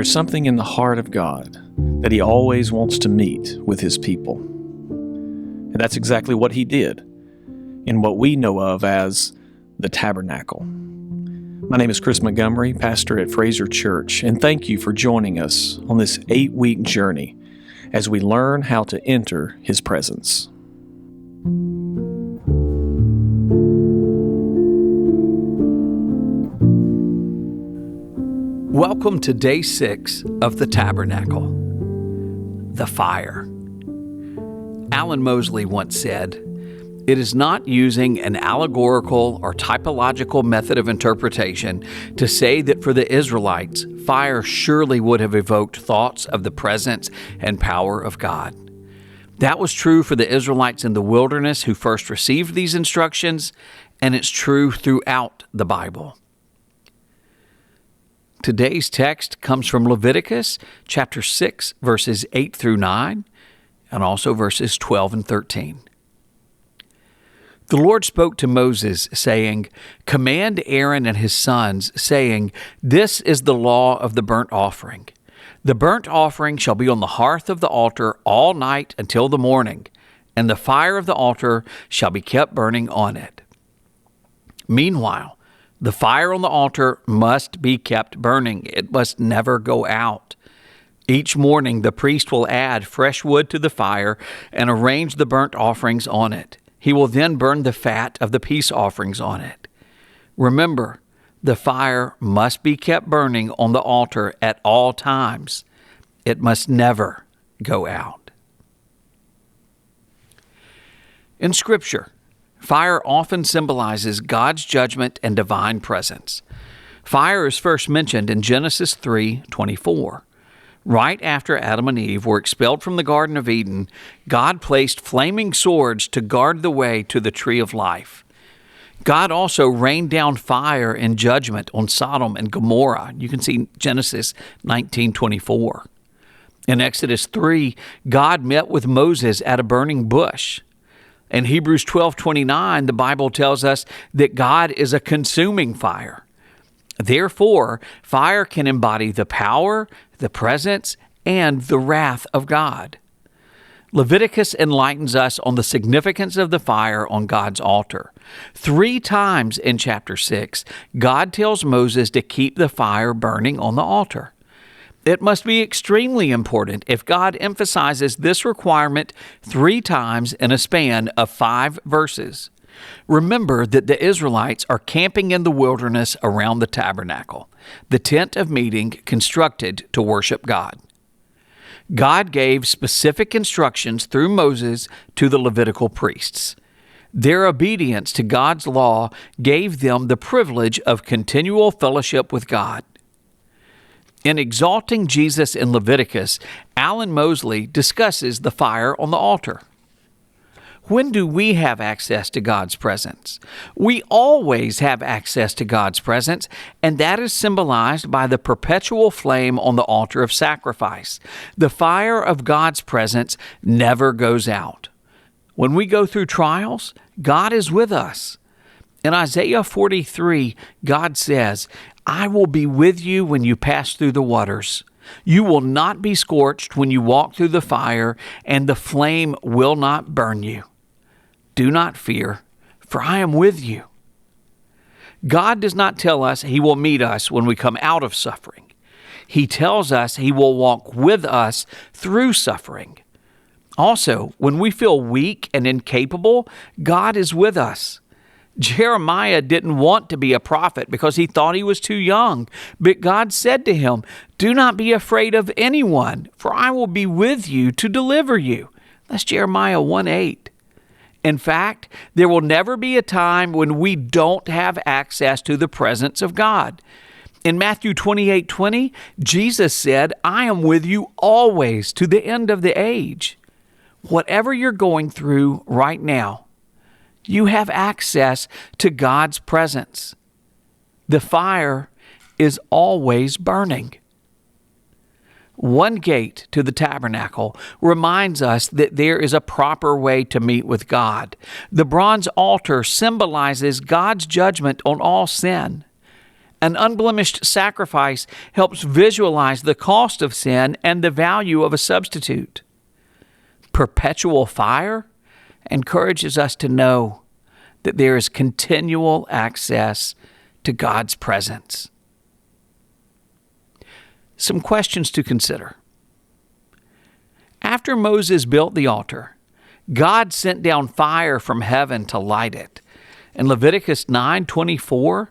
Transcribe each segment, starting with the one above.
There's something in the heart of God that He always wants to meet with His people. And that's exactly what He did in what we know of as the Tabernacle. My name is Chris Montgomery, pastor at Fraser Church, and thank you for joining us on this 8-week journey as we learn how to enter His presence. Welcome to Day 6 of the Tabernacle, the fire. Alan Mosley once said, "It is not using an allegorical or typological method of interpretation to say that for the Israelites, fire surely would have evoked thoughts of the presence and power of God. That was true for the Israelites in the wilderness who first received these instructions, and it's true throughout the Bible." Today's text comes from Leviticus chapter 6, verses 8 through 9, and also verses 12 and 13. The Lord spoke to Moses, saying, "Command Aaron and his sons, saying, This is the law of the burnt offering. The burnt offering shall be on the hearth of the altar all night until the morning, and the fire of the altar shall be kept burning on it. Meanwhile, the fire on the altar must be kept burning. It must never go out. Each morning the priest will add fresh wood to the fire and arrange the burnt offerings on it. He will then burn the fat of the peace offerings on it. Remember, the fire must be kept burning on the altar at all times. It must never go out." In Scripture, fire often symbolizes God's judgment and divine presence. Fire is first mentioned in Genesis 3:24. Right after Adam and Eve were expelled from the Garden of Eden, God placed flaming swords to guard the way to the tree of life. God also rained down fire and judgment on Sodom and Gomorrah. You can see Genesis 19:24. In Exodus 3, God met with Moses at a burning bush. In Hebrews 12:29, the Bible tells us that God is a consuming fire. Therefore, fire can embody the power, the presence, and the wrath of God. Leviticus enlightens us on the significance of the fire on God's altar. 3 times in chapter 6, God tells Moses to keep the fire burning on the altar. It must be extremely important if God emphasizes this requirement 3 times in a span of 5 verses. Remember that the Israelites are camping in the wilderness around the tabernacle, the tent of meeting constructed to worship God. God gave specific instructions through Moses to the Levitical priests. Their obedience to God's law gave them the privilege of continual fellowship with God. In exalting Jesus in Leviticus, Alan Mosley discusses the fire on the altar. When do we have access to God's presence? We always have access to God's presence, and that is symbolized by the perpetual flame on the altar of sacrifice. The fire of God's presence never goes out. When we go through trials, God is with us. In Isaiah 43, God says, "I will be with you when you pass through the waters. You will not be scorched when you walk through the fire, and the flame will not burn you. Do not fear, for I am with you." God does not tell us He will meet us when we come out of suffering. He tells us He will walk with us through suffering. Also, when we feel weak and incapable, God is with us. Jeremiah didn't want to be a prophet because he thought he was too young, but God said to him, "Do not be afraid of anyone, for I will be with you to deliver you." That's Jeremiah 1:8. In fact, there will never be a time when we don't have access to the presence of God. In Matthew 28:20, Jesus said, "I am with you always to the end of the age." Whatever you're going through right now, you have access to God's presence. The fire is always burning. One gate to the tabernacle reminds us that there is a proper way to meet with God. The bronze altar symbolizes God's judgment on all sin. An unblemished sacrifice helps visualize the cost of sin and the value of a substitute. Perpetual fire encourages us to know that there is continual access to God's presence. Some questions to consider. After Moses built the altar, God sent down fire from heaven to light it. In Leviticus 9:24,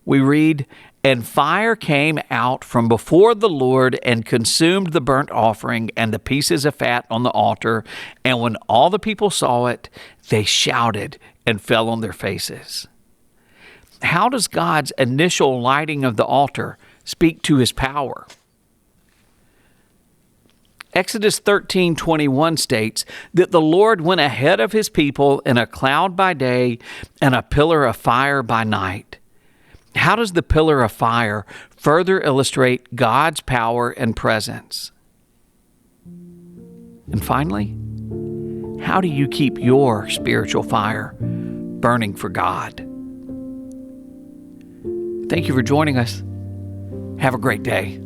we read, "And fire came out from before the Lord and consumed the burnt offering and the pieces of fat on the altar. And when all the people saw it, they shouted and fell on their faces." How does God's initial lighting of the altar speak to his power? Exodus 13:21 states that the Lord went ahead of his people in a cloud by day and a pillar of fire by night. How does the pillar of fire further illustrate God's power and presence? And finally, how do you keep your spiritual fire burning for God? Thank you for joining us. Have a great day.